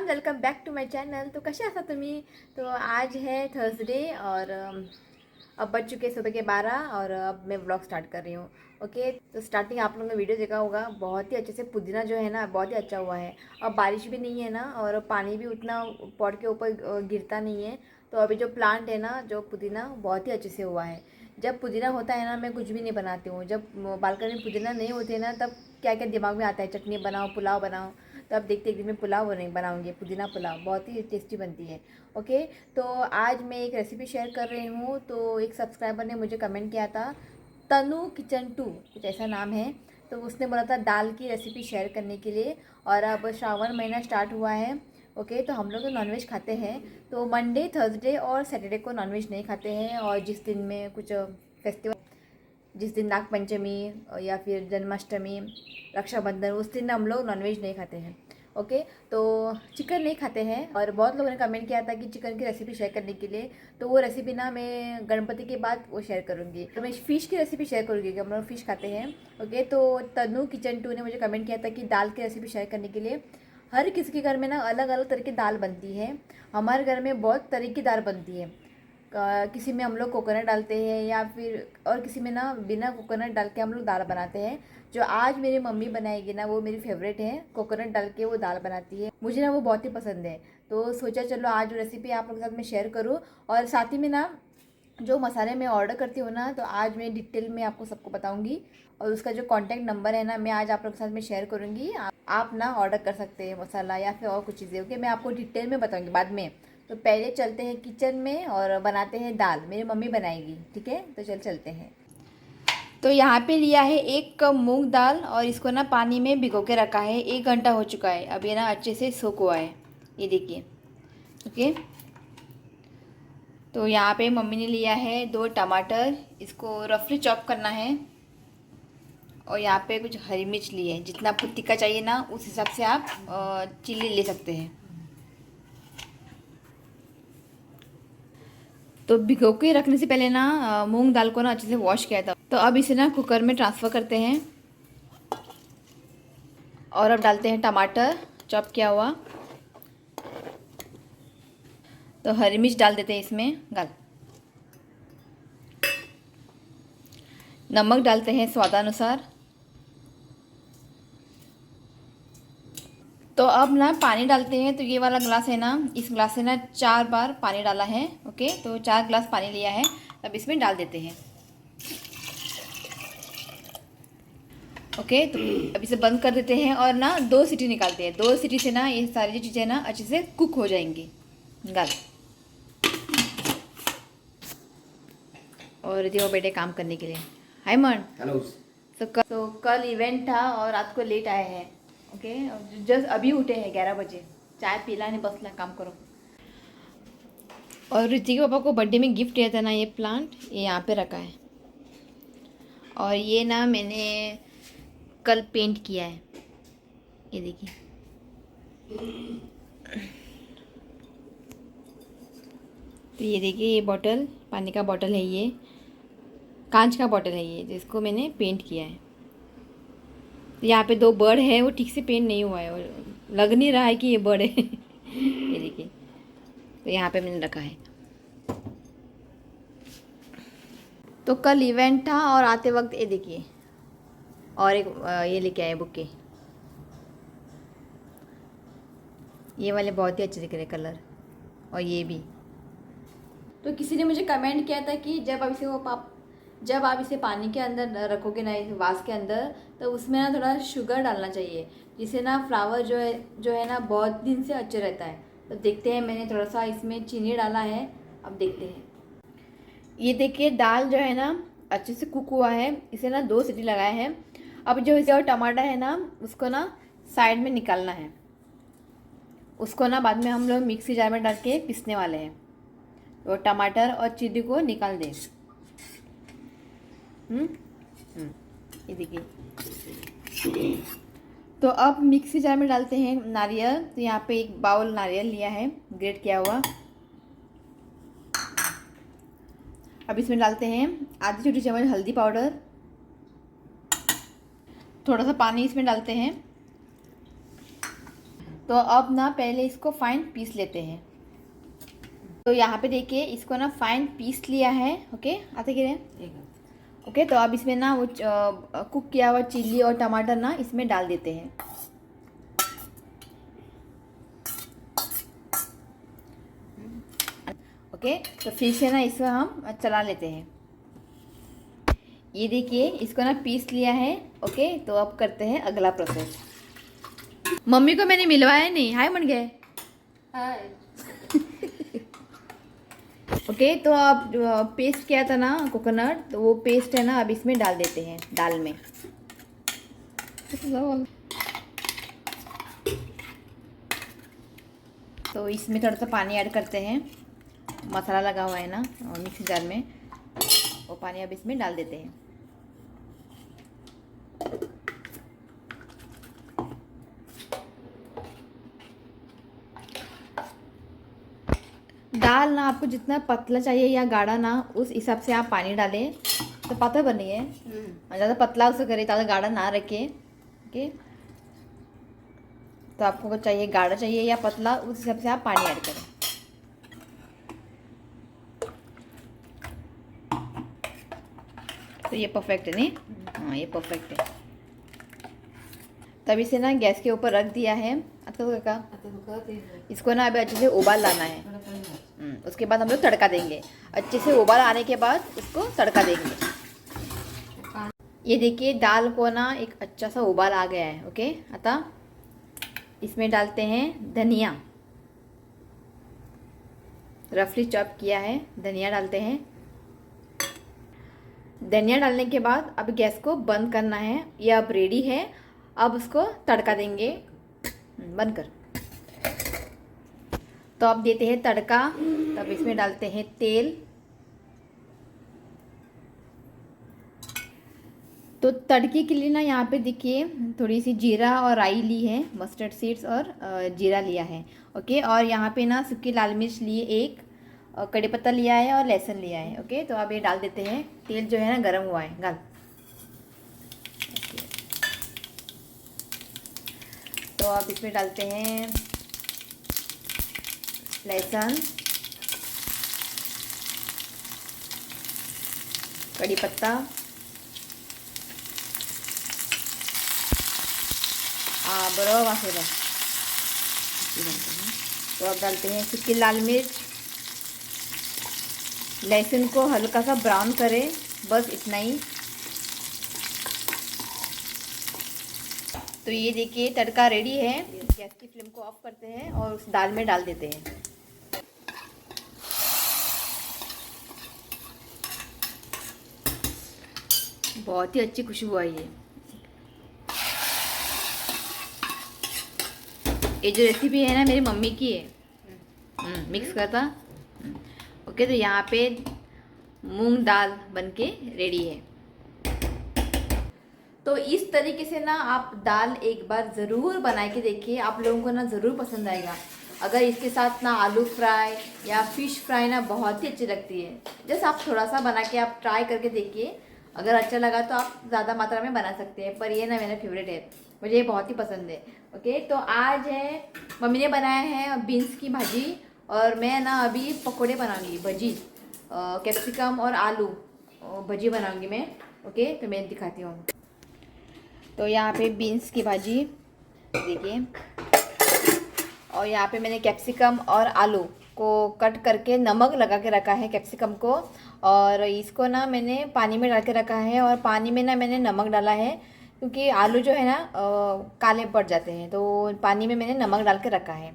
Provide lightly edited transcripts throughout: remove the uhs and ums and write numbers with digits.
Welcome back to my channel. तो कसे आहात तुम्ही? तो आज है थर्सडे और अब बज चुके सुबह के 12 और अब मैं व्लॉग स्टार्ट कर रही हूँ। ओके, तो स्टार्टिंग आप लोगों ने वीडियो देखा होगा, बहुत ही अच्छे से पुदीना जो है ना बहुत ही अच्छा हुआ है। अब बारिश भी नहीं है ना और पानी भी उतना पॉट के ऊपर गिरता नहीं है। तो अभी जो प्लांट है ना, जो पुदीना बहुत ही अच्छे से हुआ है। जब पुदीना होता है ना, मैं कुछ भी नहीं बनाती हूँ। जब बालकनी में पुदीना नहीं होते ना, तब क्या क्या दिमाग में आता है, चटनी बनाओ, पुलाव बनाओ। तो अब देखते एक दिन में पुलाव बनाऊंगी, पुदीना पुलाव बहुत ही टेस्टी बनती है। ओके, तो आज मैं एक रेसिपी शेयर कर रही हूँ। तो एक सब्सक्राइबर ने मुझे कमेंट किया था, तनु किचन 2 कुछ ऐसा नाम है। तो उसने बोला था दाल की रेसिपी शेयर करने के लिए। और अब श्रावण महीना स्टार्ट हुआ है। ओके, तो हम लोग तो नॉनवेज खाते हैं। तो मंडे, थर्सडे और सैटरडे को नॉनवेज नहीं खाते हैं। और जिस दिन में कुछ फेस्टिवल, जिस दिन नागपंचमी या फिर जन्माष्टमी, रक्षाबंधन, उस दिन हम लोग नॉनवेज नहीं खाते हैं। ओके, तो चिकन नहीं खाते हैं। और बहुत लोगों ने कमेंट किया था कि चिकन की रेसिपी शेयर करने के लिए। तो वो रेसिपी ना मैं गणपति के बाद वो शेयर करूँगी। तो मैं फ़िश की रेसिपी शेयर करूँगी कि हम लोग फ़िश खाते हैं। ओके, तो तनु किचन 2 ने मुझे कमेंट किया था कि दाल की रेसिपी शेयर करने के लिए। हर किसी के घर में ना अलग अलग तरह की दाल बनती है। हमारे घर में बहुत तरह की दाल बनती है। किसी में हम लोग कोकोनट डालते हैं या फिर और किसी में ना बिना कोकोनट डाल के हम लोग दाल बनाते हैं। जो आज मेरी मम्मी बनाएगी ना, वो मेरी फेवरेट है। कोकोनट डाल के वो दाल बनाती है, मुझे ना वो बहुत ही पसंद है। तो सोचा चलो आज रेसिपी आप लोगों के साथ मैं शेयर करूँ। और साथ ही में ना जो मसाले मैं ऑर्डर करती हूँ ना, तो आज मैं डिटेल में आपको सबको बताऊँगी। और उसका जो कॉन्टैक्ट नंबर है ना, मैं आज आप लोगों के साथ में शेयर करूँगी। आप ना ऑर्डर कर सकते हैं मसाला या फिर और कुछ चीज़ें। ओके, मैं आपको डिटेल में बताऊँगी बाद में। तो पहले चलते हैं किचन में और बनाते हैं दाल। मेरी मम्मी बनाएगी, ठीक है? तो चलते हैं। तो यहाँ पे लिया है 1 कप मूंग दाल और इसको ना पानी में भिगो के रखा है। 1 घंटा हो चुका है, अब ये ना अच्छे से सोख हुआ है, ये देखिए। ओके, तो यहाँ पे मम्मी ने लिया है 2 टमाटर, इसको रफली चॉप करना है। और यहाँ पे कुछ हरी मिर्च ली है, जितना आपको तीखा चाहिए ना उस हिसाब से आप चिल्ली ले सकते हैं। तो भिगो के रखने से पहले ना मूंग दाल को ना अच्छे से वॉश किया था। तो अब इसे ना कुकर में ट्रांसफ़र करते हैं। और अब डालते हैं टमाटर चॉप किया हुआ। तो हरी मिर्च डाल देते हैं इसमें, नमक डालते हैं स्वादानुसार। तो अब ना पानी डालते हैं। तो ये वाला ग्लास है ना, इस ग्लास से ना 4 बार पानी डाला है। ओके, तो 4 ग्लास पानी लिया है, अब इसमें डाल देते हैं। ओके, तो अब इसे बंद कर देते हैं और ना 2 सीटी निकालते हैं। 2 सीटी से ना ये सारी चीज़ें ना अच्छे से कुक हो जाएंगी। और देखो बेटे काम करने के लिए। हाय मन, हेलो। तो कल इवेंट था और रात को लेट आए हैं। ओके, जस्ट अभी उठे हैं 11 बजे। चाय पीला नहीं, बसला काम करो। और ऋतिक पापा को बर्थडे में गिफ्ट दिया था ना, ये प्लांट ये यहाँ पे रखा है। और ये ना मैंने कल पेंट किया है, ये देखिए। तो ये देखिए, ये बॉटल पानी का बॉटल है, ये कांच का बॉटल है ये, जिसको मैंने पेंट किया है। तो यहाँ पे 2 बर्ड है, वो ठीक से पेंट नहीं हुआ है और लग नहीं रहा है कि ये बर्ड है। ये देखिए, तो यहाँ पे मैंने रखा है। तो कल इवेंट था और आते वक्त ये देखिए, और एक ये लेके आए बुके। ये वाले बहुत ही अच्छे दिख रहे कलर, और ये भी। तो किसी ने मुझे कमेंट किया था कि जब आप इसे पानी के अंदर रखोगे ना, इस वास के अंदर, तो उसमें ना थोड़ा शुगर डालना चाहिए, जिससे ना फ्लावर जो है ना बहुत दिन से अच्छे रहता है। तो देखते हैं, मैंने थोड़ा सा इसमें चीनी डाला है, अब देखते हैं। ये देखिए, दाल जो है ना अच्छे से कुक हुआ है, इसे ना 2 सीटी लगाए हैं। अब जो इसे और टमाटर है ना, उसको ना साइड में निकालना है। उसको ना बाद में हम लोग मिक्सी जार में डाल के पीसने वाले हैं। तो टमाटर और चिली को निकाल दें। ये देखिए। तो अब मिक्सी जार में डालते हैं नारियल। तो यहाँ पे 1 बाउल नारियल लिया है, ग्रेट किया हुआ। अब इसमें डालते हैं आधी छोटी चम्मच हल्दी पाउडर, थोड़ा सा पानी इसमें डालते हैं। तो अब ना पहले इसको फाइन पीस लेते हैं। तो यहाँ पे देखिए इसको ना फाइन पीस लिया है। ओके, आते गिरे। ओके, तो अब इसमें ना वो कुक किया हुआ चिल्ली और टमाटर ना इसमें डाल देते हैं। ओके, तो फिर से ना इसको हम चला लेते हैं। ये देखिए इसको ना पीस लिया है। ओके, तो अब करते हैं अगला प्रोसेस। मम्मी को मैंने मिलवाया नहीं। हाय मन गए। हाय। ओके, तो अब पेस्ट किया था ना कोकोनट, तो वो पेस्ट है ना अब इसमें डाल देते हैं दाल में। तो इसमें थोड़ा सा पानी ऐड करते हैं। मसाला लगा हुआ है ना मिक्सी जार में, वो पानी अब इसमें डाल देते हैं। दाल ना आपको जितना पतला चाहिए या गाढ़ा ना उस हिसाब से आप पानी डालें। तो पतला बनिए, ज़्यादा पतला उसे करें, ज़्यादा गाढ़ा ना रखे। ओके, तो आपको अगर चाहिए गाढ़ा चाहिए या पतला उस हिसाब से आप पानी ऐड करें। तो ये परफेक्ट है नहीं? हाँ, ये परफेक्ट है। तब इसे ना गैस के ऊपर रख दिया है। इसको ना अभी अच्छे से उबाल लाना है। उसके बाद हम लोग तड़का देंगे। अच्छे से उबाल आने के बाद उसको तड़का देंगे। ये देखिए दाल को ना एक अच्छा सा उबाल आ गया है। ओके, आता इसमें डालते हैं धनिया, रफली चॉप किया है धनिया डालते हैं। धनिया डालने के बाद अब गैस को बंद करना है। ये अब रेडी है। अब उसको तड़का देंगे। बंद कर। तो अब देते हैं तड़का। तब इसमें डालते हैं तेल। तो तड़के के लिए ना यहाँ पे देखिए थोड़ी सी जीरा और राई ली है, मस्टर्ड सीड्स और जीरा लिया है। ओके, और यहाँ पे ना सूखी लाल मिर्च लिए एक, कड़ी पत्ता लिया है और लहसुन लिया है। ओके, तो अब ये डाल देते हैं। तेल जो है ना गर्म हुआ है, डाल। तो अब इसमें डालते हैं लहसुन, कड़ी पत्ता, बड़ा मसाला। तो अब डालते हैं सूखी लाल मिर्च। लहसुन को हल्का सा ब्राउन करें, बस इतना ही। तो ये देखिए तड़का रेडी है। गैस की फ्लेम को ऑफ करते हैं और उस दाल में डाल देते हैं। बहुत ही अच्छी खुशबू आई है। ये जो रेसिपी है ना मेरी मम्मी की है। मिक्स करता। ओके, तो यहाँ पे मूंग दाल बनके रेडी है। तो इस तरीके से ना आप दाल एक बार ज़रूर बना के देखिए, आप लोगों को ना ज़रूर पसंद आएगा। अगर इसके साथ ना आलू फ्राई या फिश फ्राई ना बहुत ही अच्छी लगती है। जैसे आप थोड़ा सा बना के आप ट्राई करके देखिए, अगर अच्छा लगा तो आप ज़्यादा मात्रा में बना सकते हैं। पर ये ना मेरा फेवरेट है, मुझे ये बहुत ही पसंद है। ओके, तो आज है मम्मी ने बनाया है बीन्स की भाजी, और मैं ना अभी पकोड़े बनाऊंगी, भजी, कैप्सिकम और आलू भजी बनाऊंगी मैं। ओके, तो मैं दिखाती हूँ। तो यहाँ पे बीन्स की भाजी देखिए, और यहाँ पे मैंने कैप्सिकम और आलू को कट करके नमक लगा के रखा है कैप्सिकम को, और इसको ना मैंने पानी में डाल के रखा है, और पानी में ना मैंने नमक डाला है क्योंकि आलू जो है ना काले पड़ जाते हैं, तो पानी में मैंने नमक डाल के रखा है।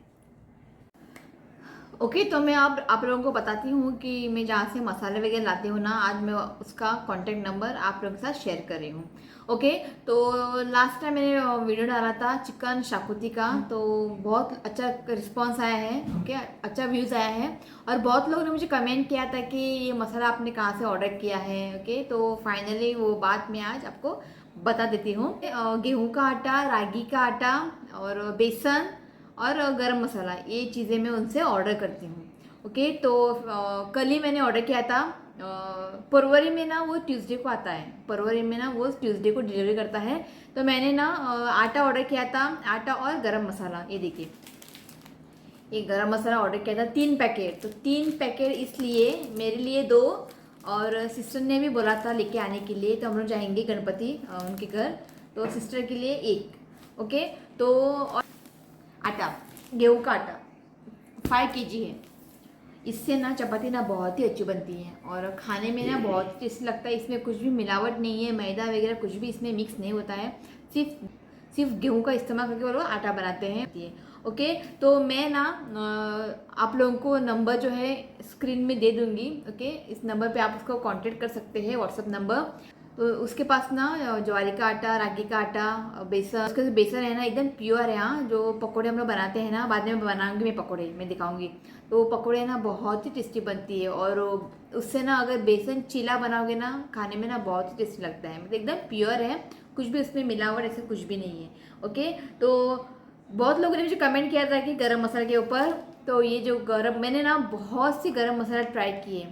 ओके, तो मैं अब आप लोगों को बताती हूँ कि मैं जहाँ से मसाले वगैरह लाती हूँ ना, आज मैं उसका कॉन्टेक्ट नंबर आप लोगों के साथ शेयर कर रही हूँ। ओके, तो लास्ट टाइम मैंने वीडियो डाला था चिकन शाकुती का, तो बहुत अच्छा रिस्पांस आया है। ओके, अच्छा व्यूज़ आया है, और बहुत लोगों ने मुझे कमेंट किया था कि ये मसाला आपने कहाँ से ऑर्डर किया है। ओके, तो फाइनली वो बात मैं आज आपको बता देती हूँ। गेहूँ का आटा, रागी का आटा और बेसन और गरम मसाला, ये चीज़ें मैं उनसे ऑर्डर करती हूँ। ओके, तो कल ही मैंने ऑर्डर किया था। फरवरी में ना वो ट्यूसडे को आता है, फरवरी में ना वो ट्यूसडे को डिलीवरी करता है। तो मैंने ना आटा ऑर्डर किया था, आटा और गरम मसाला। ये देखिए, ये गरम मसाला ऑर्डर किया था 3 पैकेट। तो 3 पैकेट इसलिए मेरे लिए 2, और सिस्टर ने भी बोला था लेके आने के लिए। तो हम लोग जाएंगे गणपति उनके घर, तो सिस्टर के लिए 1। ओके, तो और आटा, गेहूँ का आटा 5 kg है। इससे ना चपाती ना बहुत ही अच्छी बनती है और खाने में ना बहुत ही टेस्टी लगता है। इसमें कुछ भी मिलावट नहीं है, मैदा वगैरह कुछ भी इसमें मिक्स नहीं होता है। सिर्फ गेहूं का इस्तेमाल करके वो लोग आटा बनाते हैं। ओके, तो मैं ना आप लोगों को नंबर जो है स्क्रीन में दे दूंगी। ओके, इस नंबर पे आप उसको कांटेक्ट कर सकते हैं, व्हाट्सअप नंबर। तो उसके पास ना ज्वारी का आटा, रागी का आटा, बेसन, उसके बेसन है ना एकदम प्योर है। हाँ, जो पकोड़े हम लोग बनाते हैं ना, बाद में बनाऊंगी मैं पकोड़े, मैं दिखाऊंगी। तो पकोड़े ना बहुत ही टेस्टी बनती है, और उससे ना अगर बेसन चीला बनाओगे ना, खाने में ना बहुत ही टेस्टी लगता है। मतलब एकदम प्योर है, कुछ भी उसमें मिलावट ऐसे कुछ भी नहीं है। ओके, तो बहुत लोगों ने मुझे कमेंट किया था कि गरम मसाले के ऊपर। तो ये जो मैंने ना बहुत सी गरम मसाला ट्राई किए,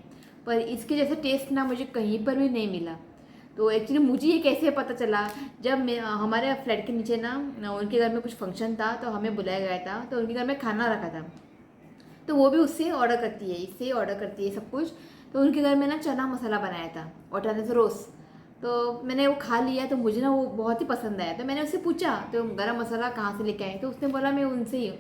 पर इसके जैसा टेस्ट ना मुझे कहीं पर भी नहीं मिला। तो एक्चुअली मुझे ये कैसे पता चला, जब मैं हमारे फ्लैट के नीचे ना उनके घर में कुछ फंक्शन था, तो हमें बुलाया गया था। तो उनके घर में खाना रखा था, तो वो भी उससे ऑर्डर करती है, इससे ऑर्डर करती है सब कुछ। तो उनके घर में ना चना मसाला बनाया था, ऑटाने से रोस। तो मैंने वो खा लिया, तो मुझे ना वो बहुत ही पसंद आया। तो मैंने उससे पूछा तो गरम मसाला कहाँ से लेके आए, तो उसने बोला मैं उनसे ही,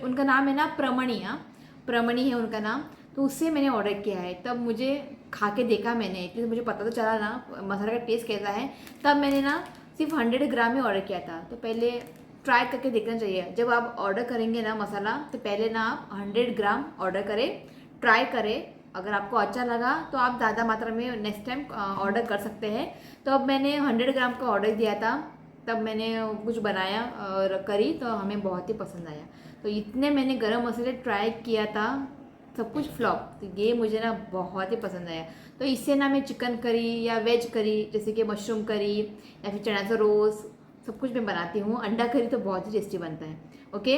उनका नाम है ना प्रमणी। हाँ, प्रमणी है उनका नाम। तो उससे मैंने ऑर्डर किया है। तब मुझे खा के देखा मैंने, इसलिए मुझे पता तो चला ना मसाला का टेस्ट कैसा है। तब मैंने ना सिर्फ 100 ग्राम में ऑर्डर किया था। तो पहले ट्राई करके देखना चाहिए। जब आप ऑर्डर करेंगे ना मसाला, तो पहले ना आप 100 ग्राम ऑर्डर करें, ट्राई करें। अगर आपको अच्छा लगा तो आप ज़्यादा मात्रा में नेक्स्ट टाइम ऑर्डर कर सकते हैं। तो अब मैंने 100 ग्राम का ऑर्डर दिया था, तब मैंने कुछ बनाया और करी, तो हमें बहुत ही पसंद आया। तो इतने मैंने गरम मसाले ट्राई किया था, सब कुछ फ्लॉप। तो ये मुझे ना बहुत ही पसंद आया। तो इससे ना मैं चिकन करी या वेज करी, जैसे कि मशरूम करी या फिर चना सा रोस, सब कुछ मैं बनाती हूँ। अंडा करी तो बहुत ही टेस्टी बनता है। ओके,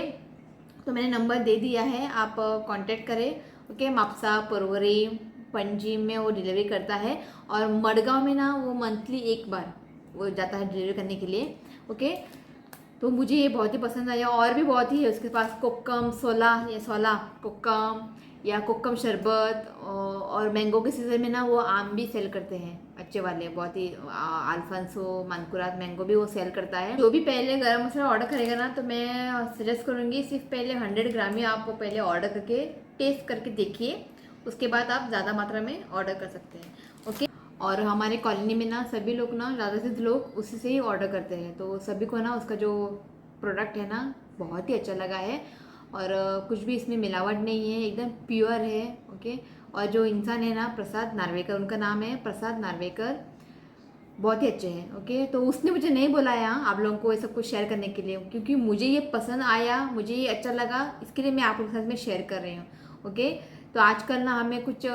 तो मैंने नंबर दे दिया है, आप कांटेक्ट करें। ओके, मापसा, परवरी, पणजी में वो डिलीवरी करता है, और मडगांव में ना वो मंथली 1 बार वो जाता है डिलीवरी करने के लिए। ओके, तो मुझे ये बहुत ही पसंद आया। और भी बहुत ही है उसके पास, कोकम सोला या सोला कोकम या कोकम शरबत, और मैंगो के सीज़न में ना वो आम भी सेल करते हैं अच्छे वाले, बहुत ही अल्फांसो, मानकुरात मैंगो भी वो सेल करता है। जो भी पहले गरम मसाला ऑर्डर करेगा ना, तो मैं सजेस्ट करूँगी सिर्फ पहले 100 ग्राम ही आप पहले ऑर्डर करके टेस्ट करके देखिए, उसके बाद आप ज़्यादा मात्रा में ऑर्डर कर सकते हैं। ओके, और हमारे कॉलोनी में ना सभी लोग ना, ज़्यादा से लोग उसी से ही ऑर्डर करते हैं। तो सभी को ना उसका जो प्रोडक्ट है ना बहुत ही अच्छा लगा है, और कुछ भी इसमें मिलावट नहीं है, एकदम प्योर है। ओके, और जो इंसान है ना प्रसाद नार्वेकर, उनका नाम है प्रसाद नार्वेकर, बहुत ही अच्छे हैं। ओके, तो उसने मुझे नहीं बुलाया आप लोगों को ये सब कुछ शेयर करने के लिए, क्योंकि मुझे ये पसंद आया, मुझे ये अच्छा लगा, इसके लिए मैं आप लोगों के साथ में शेयर कर रही हूँ। ओके, तो आजकल ना हमें कुछ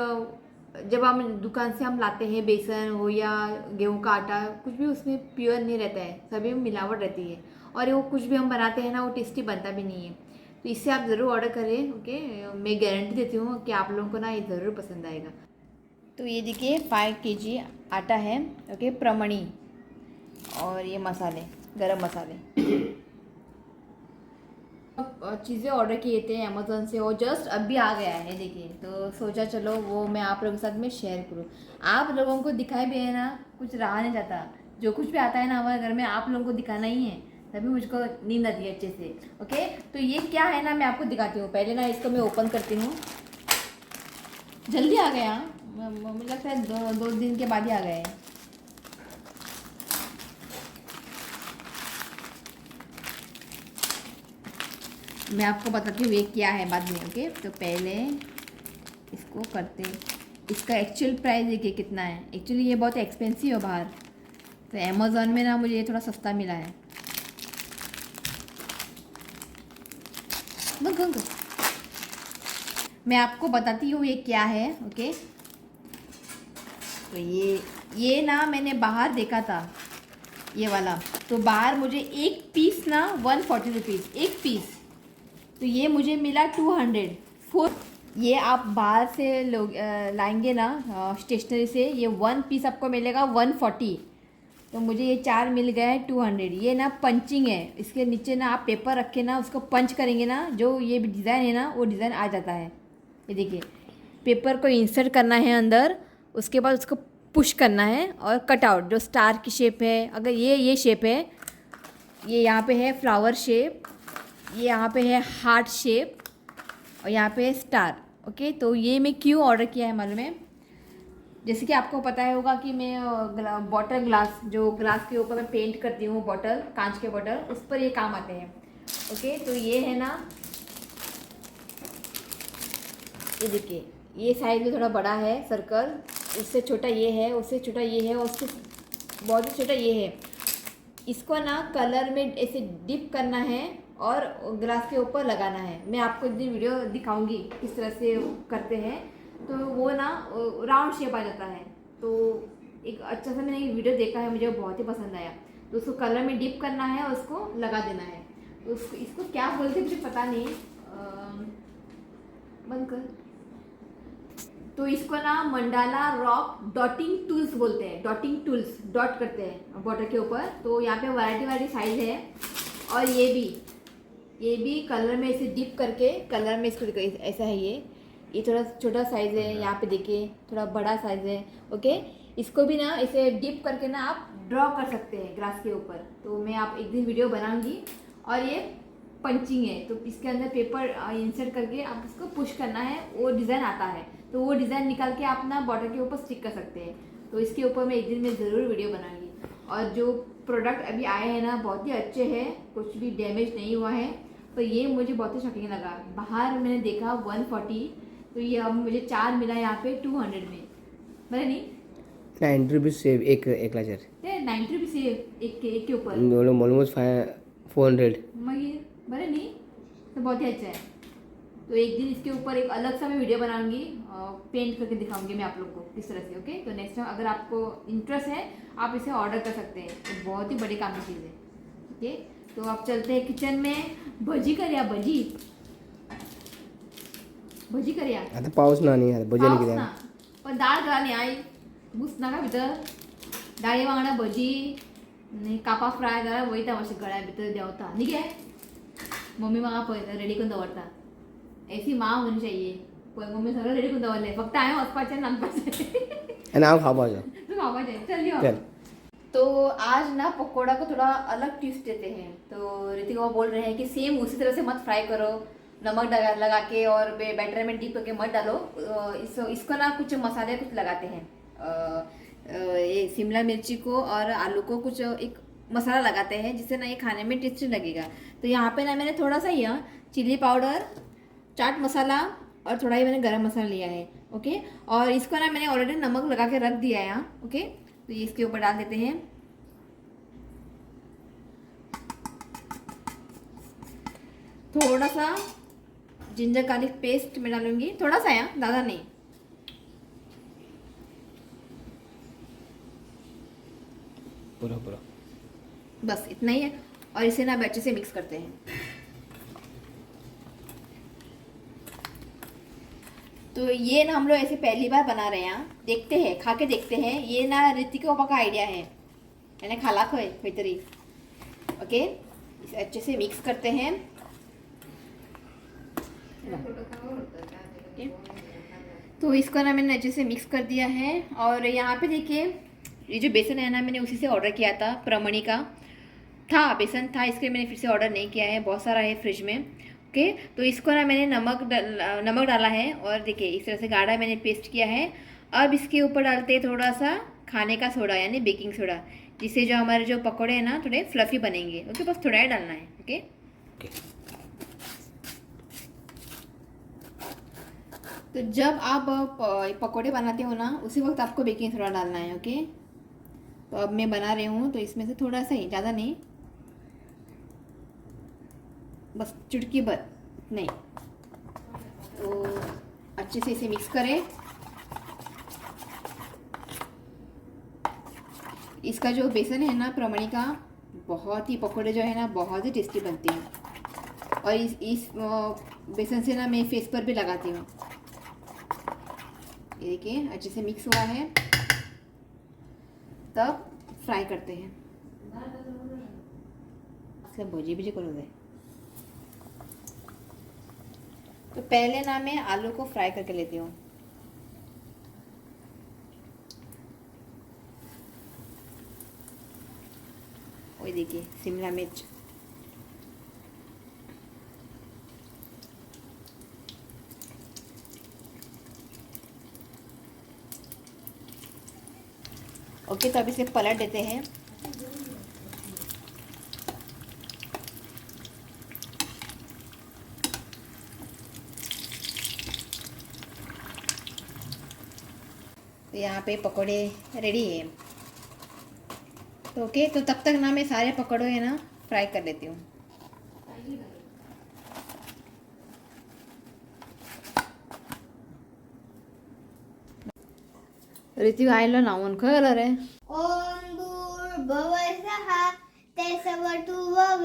जब हम दुकान से हम लाते हैं बेसन हो या गेहूं का आटा, कुछ भी उसमें प्योर नहीं रहता है, सभी में मिलावट रहती है, और वो कुछ भी हम बनाते हैं ना वो टेस्टी बनता भी नहीं है। तो इससे आप ज़रूर ऑर्डर करें। ओके, मैं गारंटी देती हूँ कि आप लोगों को ना ये ज़रूर पसंद आएगा। तो ये देखिए 5 kg आटा है। ओके, प्रमणी, और ये मसाले, गरम मसाले चीज़ें ऑर्डर किए थे अमेज़ोन से, वो जस्ट अभी आ गया है देखिए। तो सोचा चलो वो मैं आप लोगों के साथ में शेयर करूँ। आप लोगों को दिखाए भी है ना, कुछ रहा नहीं जाता। जो कुछ भी आता है ना हमारे घर में, आप लोगों को दिखाना ही है, तभी मुझको नींद आती है अच्छे से। ओके, तो ये क्या है ना, मैं आपको दिखाती हूँ। पहले ना इसको मैं ओपन करती हूँ। जल्दी आ गया, मुझे लगता है 2 दिन के बाद ही आ गया है। मैं आपको बताती हूँ ये क्या है बाद में। ओके, तो पहले इसको करते, इसका एक्चुअल प्राइस देखिए कितना है। एक्चुअली ये बहुत एक्सपेंसिव है बाहर, तो अमेज़ॉन में ना मुझे ये थोड़ा सस्ता मिला है। मैं आपको बताती हूँ ये क्या है। ओके, तो ये ना मैंने बाहर देखा था ये वाला, तो बाहर मुझे एक पीस ना 140 रुपीज़ एक पीस, तो ये मुझे मिला 200 4। ये आप बाहर से लोग लाएंगे ना स्टेशनरी से, ये 1 पीस आपको मिलेगा 140। तो मुझे ये 4 मिल गए हैं 200। ये ना पंचिंग है, इसके नीचे ना आप पेपर रख के ना उसको पंच करेंगे ना, जो ये डिज़ाइन है ना वो डिज़ाइन आ जाता है। ये देखिए, पेपर को इंसर्ट करना है अंदर, उसके बाद उसको पुश करना है और कटआउट जो स्टार की शेप है, अगर ये शेप है, ये यहाँ पे है फ्लावर शेप, ये यहाँ पे है हार्ट शेप और यहाँ पे है स्टार। ओके, तो ये मैं क्यों ऑर्डर किया है मालूम है? जैसे कि आपको पता है होगा कि मैं बॉटल ग्लास, जो ग्लास के ऊपर मैं पेंट करती हूँ बॉटल, कांच के बॉटल, उस पर ये काम आते हैं। ओके, तो ये है ना, ये देखिए, ये साइज में थोड़ा बड़ा है सर्कल, उससे छोटा ये है, उससे छोटा ये है और उससे बहुत ही छोटा ये है। इसको ना कलर में ऐसे डिप करना है और ग्लास के ऊपर लगाना है। मैं आपको एक दिन वीडियो दिखाऊंगी किस तरह से करते हैं। तो वो ना राउंड शेप आ जाता है। तो एक अच्छा सा मैंने एक वीडियो देखा है, मुझे बहुत ही पसंद आया। तो उसको कलर में डिप करना है और उसको लगा देना है। तो इसको क्या बोलते मुझे पता नहीं, बंद कर। तो इसको ना मंडाला रॉक डॉटिंग टूल्स बोलते हैं। डॉटिंग टूल्स, डॉट करते हैं बॉर्डर के ऊपर। तो यहाँ पे वैरायटी साइज है। और ये भी कलर में ऐसे डिप करके, कलर में इसको ऐसा है। ये थोड़ा छोटा साइज़ है, यहाँ पे देखिए थोड़ा बड़ा साइज़ है। ओके, इसको भी ना ऐसे डिप करके ना आप ड्रॉ कर सकते हैं ग्लास के ऊपर। तो मैं आप एक दिन वीडियो बनाऊंगी। और ये पंचिंग है, तो इसके अंदर पेपर इंसर्ट करके आप इसको पुश करना है, वो डिज़ाइन आता है। तो वो डिज़ाइन निकाल के आप ना बॉर्डर के ऊपर स्टिक कर सकते हैं। तो इसके ऊपर मैं एक दिन में ज़रूर वीडियो बनाऊंगी। और जो प्रोडक्ट अभी आए हैं ना बहुत ही अच्छे हैं, कुछ भी डैमेज नहीं हुआ है। तो ये मुझे बहुत ही शॉकिंग लगा। बाहर मैंने देखा 140, तो ये अब मुझे 4 मिला यहाँ पे 200 में। बरं नहीं, 90 रुपीज सेव एक लाचर, ते 90 रुपये सेव एक के ऊपर, ऑलमोस्ट 400। मग ये बरं नहीं, तो बहुत ही अच्छा है। तो एक दिन इसके ऊपर एक अलग सा मैं वीडियो बनाऊंगी, पेंट करके दिखाऊंगी मैं आप लोग को किस तरह से। ओके, तो नेक्स्ट टाइम अगर आपको इंटरेस्ट है आप इसे ऑर्डर कर सकते हैं। तो बहुत ही बड़े काम की चीज़ है। ओके, तो आप चलते हैं किचन में। भजी करूया, भजी करूया। आता पाऊस नाही, आता भजन पाऊस किती ना, पण डाळ घालली आई, घुस नका भितर, डाळी वांगडा भजी आणि कापा फ्राय जरा वयता मातशें गळ्या भितर देंवता न्ही गे। मम्मी म्हाका पळय रेडी करून दवरता, ऐसी माँ होनी चाहिए। पळय मम्मी सगळं रेडी करून दवरलें, फक्त हांवें वचपाचें आनी नांदपाचें आणि हांव खावपाचो। तू खावपाचें, चल यो। चल। तो आज ना पकोड़ा को थोड़ा अलग ट्विस्ट देते हैं। तो ऋतिका वो बोल रहे हैं कि सेम उसी तरह से मत फ्राई करो, नमक लगा के और बैटर में डीप करके मत डालो। इसको ना कुछ मसाले कुछ लगाते हैं। ये शिमला मिर्ची को और आलू को कुछ एक मसाला लगाते हैं जिससे ना ये खाने में टेस्टी लगेगा। तो यहाँ पे ना मैंने थोड़ा सा यहाँ चिली पाउडर, चाट मसाला और थोड़ा ही मैंने गरम मसाला लिया है। ओके, और इसको ना मैंने ऑलरेडी नमक लगा के रख दिया है यहाँ। ओके, तो ये इसके ऊपर डाल देते हैं। थोड़ा सा जिंजर गार्लिक पेस्ट मैं डालूंगी, थोड़ा सा यहाँ, ज़्यादा नहीं। पूरा पूरा बस इतना ही है। और इसे ना अच्छे से मिक्स करते हैं। तो ये ना हम लोग ऐसे पहली बार बना रहे हैं, देखते हैं, खा के देखते हैं। ये ना ऋतिका पापा का आइडिया है, मैंने खाला कोई तरी। ओके, इसे अच्छे से मिक्स करते हैं। तो इसको ना मैंने अच्छे से मिक्स कर दिया है। और यहाँ पे देखिए, ये जो बेसन है ना मैंने उसी से ऑर्डर किया था, प्रमणी का था, बेसन था, इसके मैंने फिर से ऑर्डर नहीं किया है, बहुत सारा है फ्रिज में। ओके, तो इसको ना मैंने नमक डाला है और देखिए इस तरह से गाढ़ा मैंने पेस्ट किया है। अब इसके ऊपर डालते हैं थोड़ा सा खाने का सोडा यानी बेकिंग सोडा, जिससे जो हमारे जो पकौड़े हैं ना थोड़े फ्लफी बनेंगे। ओके, बस थोड़ा ही डालना है। ओके, तो जब आप पकौड़े बनाते हो ना उसी वक्त आपको बेकिंग सोडा डालना है। ओके, तो अब मैं बना रही हूँ तो इसमें से थोड़ा सा ही, ज़्यादा नहीं, बस चुटकी भर नहीं। तो अच्छे से इसे मिक्स करें। इसका जो बेसन है ना प्रमणी का, बहुत ही पकौड़े जो है ना बहुत ही टेस्टी बनते हैं। और इस बेसन से ना मैं फेस पर भी लगाती हूँ। ये देखिए अच्छे से मिक्स हुआ है, तब फ्राई करते हैं। भुजी भुजी करो दे। तो पहले ना मैं आलू को फ्राई करके लेती हूँ। वही देखिए शिमला मिर्च, ओके। तो अभी इसे पलट देते हैं। तो यहाँ पे पकोड़े रेडी है। तो ओके, तो तब तक ना मैं सारे पकोड़े है ना फ्राई कर लेती हूँ। ऋतु आयला नावून खरं रे। ओम भूर्भुवस्सुः तत्सवितुर्वरेण्यं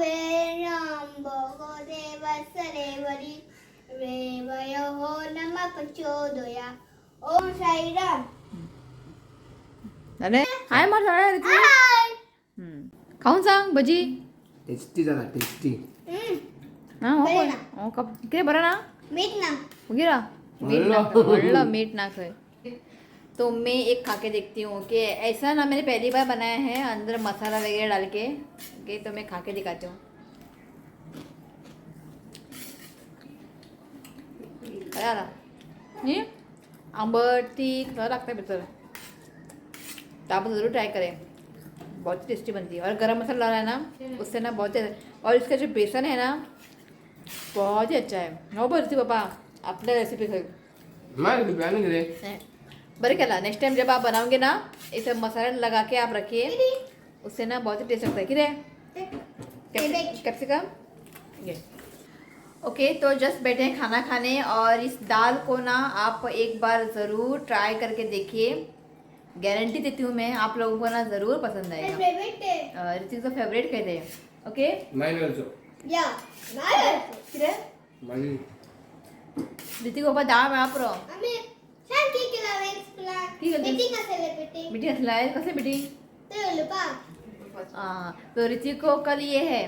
देवस्य रेवयो नमः प्रचोदयात्। ओम साई राम। अरे हाय मार झाला ऋतु। खाऊन सांग भजी। टेस्टी झाला टेस्टी. हा हो बरं पण. ना. हो का किती बरं ना मीठ ना गिरा मीठ नाक मीठ नाक है। तो मैं एक खा के देखती हूँ कि ऐसा ना मैंने पहली बार बनाया है अंदर मसाला वगैरह डाल के। ओके, तो मैं खा के दिखाती हूँ। काय आला नहीं आंबट तीख थोड़ा लगता है बेहतर। तो आप ज़रूर ट्राई करें, बहुत ही टेस्टी बनती है। और गरम मसाला डाला है ना उससे ना बहुत ही। और इसका जो बेसन है ना बहुत ही अच्छा है। हो बोलती पापा आपल्या रेसिपी खाई मैं प्लान करे. बड़े केला। नेक्स्ट टाइम जब आप बनाओगे ना इसे मसाला लगा के आप रखिए, उससे ना बहुत ही टेस्ट लगता है। कि कैप्सिकम ये ओके। तो जस्ट बैठे हैं खाना खाने, और इस दाल को ना आप एक बार ज़रूर ट्राई करके देखिए। गारंटी देती हूँ मैं, आप लोगों को ना ज़रूर पसंद आएगा। फेवरेट ऋतिक का फेवरेट कहते हैं। Okay mine also. या नाय माझी ऋतिक बाबा डाळ आप रो आम्ही छान केक केला वेक्सला ठीक आहे. मीटिंग असेल मीटिंग मिठी असला है कैसे मिठी। ते बोलू पा तो ऋतिक को कल ये है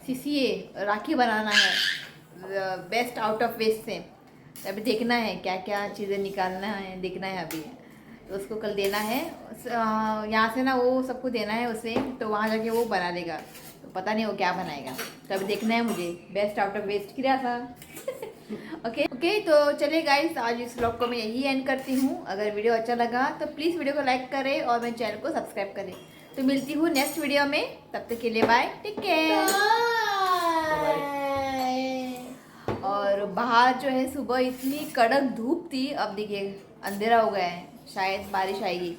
सीसीए राखी बनाना है बेस्ट आउट ऑफ वेस्ट से। तो अभी देखना है क्या क्या चीज़ें निकालना है, देखना है अभी। तो उसको कल देना है यहाँ से ना, वो सबको देना है उसे। तो वहाँ जाके वो बना देगा। तो पता नहीं वो क्या बनाएगा, तो अभी देखना है मुझे बेस्ट आउट ऑफ वेस्ट क्या था। Okay okay. तो चलिए गाइस, आज इस व्लॉग को मैं यही एंड करती हूँ। अगर वीडियो अच्छा लगा तो प्लीज़ वीडियो को लाइक करें और मेरे चैनल को सब्सक्राइब करें। तो मिलती हूँ नेक्स्ट वीडियो में, तब तक के लिए बाय, टेक केयर। और बाहर जो है सुबह इतनी कड़क धूप थी, अब देखिए अंधेरा हो गया है, शायद बारिश आएगी।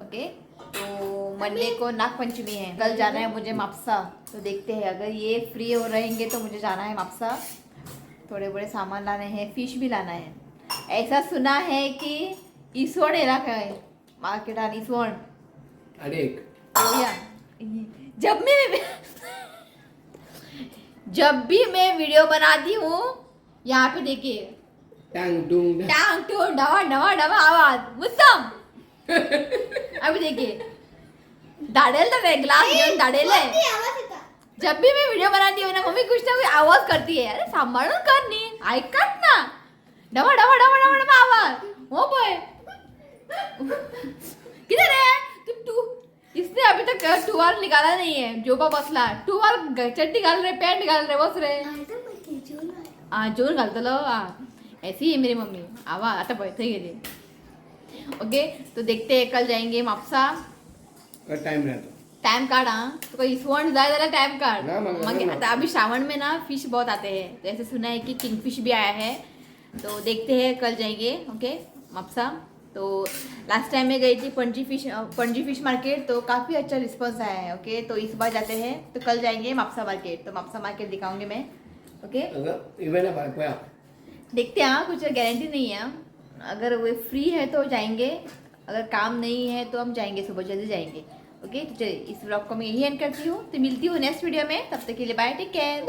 ओके, तो मंडे को नाग पंचमी है, कल जाना है मुझे मापसा। तो देखते हैं अगर ये फ्री हो रहेंगे तो मुझे जाना है मापसा। थोड़े बड़े सामान लाने हैं, फिश भी लाना है। ऐसा सुना है कि इसवण इलाका है मार्केट आणि इसवण अडेक. जब भी मैं वीडियो बनाती हूँ यहाँ पे देखिए टांग टूंग टांग टूंग डवा डवा डवा आवाज मुद्दम। अभी देखिए दाड़ेल तो है, ग्लास घेऊन दाड़ेल है। आवाज येता जब भी मैं वीडियो बनाती हूँ ना मम्मी कुछ ना कुछ आवाज करती है। अरे सांभाळून कर नी, ऐकत ना डवा डवा डवा डवा डवा आवाज। हो बोय किधर है तू इसने अभी तक टूवाल निकाला नहीं है। जोबा बसला टूवाल चड्डी घाल रहे, पैंट घाल रहे, बस रहे। हाँ जोर घालतलो ऐसी है मेरी मम्मी। आवा आता बैठे गेली। ओके, तो देखते हैं कल जाएंगे मापसा। टाइम रहता. टाइम कार्ड हाँ तो कोई इसवण जाए जरा टाइम कार्ड ना, मग- मग ना. आता अभी श्रावण में ना फिश बहुत आते हैं। तो ऐसे सुना है कि किंगफिश भी आया है। तो देखते हैं कल जाएंगे। ओके मापसा। तो लास्ट टाइम मैं गई थी पणजी फिश मार्केट, तो काफ़ी अच्छा रिस्पॉन्स आया है। ओके, तो इस बार जाते हैं, तो कल जाएंगे मापसा मार्केट। तो मापसा मार्केट दिखाऊंगी मैं। ओके इवेंट है पाया. देखते हैं, हाँ कुछ गारंटी नहीं है। अगर वो फ्री है तो जाएंगे, अगर काम नहीं है तो हम जाएंगे, सुबह जल्दी जाएंगे। ओके, तो चलिए इस व्लॉग को मैं यही एंड करती हूँ। तो मिलती हूँ नेक्स्ट वीडियो में, तब तक के लिए बाय, टेक केयर।